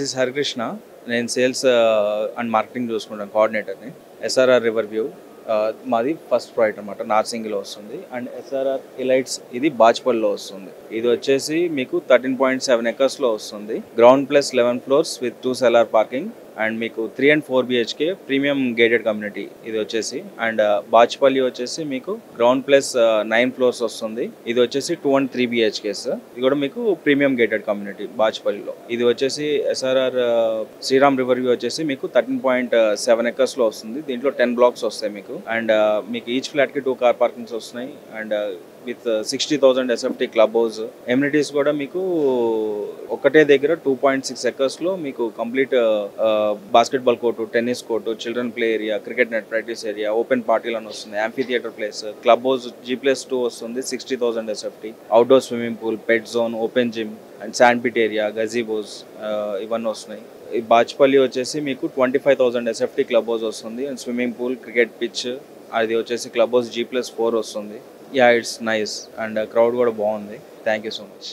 This is Harikrishna. నేను sales and marketing చూసుకుంటాను, కోఆర్డినేటర్ని. SRR river view మాది ఫస్ట్ ప్రాజెక్ట్ అనమాట. నార్సింగిలో వస్తుంది. అండ్ ఎస్ఆర్ఆర్ ఎలైట్స్ ఇది బాచ్పల్లిలో వస్తుంది. ఇది వచ్చేసి మీకు 13.7 ఎకర్స్లో వస్తుంది. Ground plus 11 floors with 2 cellar parking. And మీకు 3 and 4 BHK premium gated community ఇది వచ్చేసి. అండ్ బాచ్పల్లి వచ్చేసి మీకు గ్రౌండ్ ప్లస్ 9 ఫ్లోర్స్ వస్తుంది. ఇది వచ్చేసి 2 and 3 BHKs. ఇది కూడా మీకు ప్రీమియం గేటెడ్ కమ్యూనిటీ బాచ్పల్లిలో. ఇది వచ్చేసి ఎస్ఆర్ఆర్ శ్రీరామ్ రివర్ వ్యూ వచ్చేసి మీకు 13.7 ఎకర్స్లో వస్తుంది. దీంట్లో 10 బ్లాక్స్ వస్తాయి మీకు. అండ్ మీకు ఈచ్ ఫ్లాట్కి 2 కార్ పార్కింగ్స్ వస్తున్నాయి. And with 60,000 SFT club house. Amenities కూడా మీకు ఒకటే దగ్గర 2.6 ఎకర్స్లో మీకు complete basketball court, tennis court, children play area, cricket net practice area, open పార్టీలు అని వస్తుంది. Amphitheatre place, club house G+2 వస్తుంది 60,000 SFT. Outdoor swimming pool, pet zone, open gym and sand pit area, gazebos ఇవన్నీ వస్తున్నాయి. ఈ బాచ్పల్లి వచ్చేసి మీకు 25,000 SFT club house వస్తుంది. And swimming pool, cricket pitch అది వచ్చేసి క్లబ్ హౌస్ G+4 వస్తుంది. Yeah, it's nice. And crowd కూడా బాగుంది. Thank you so much.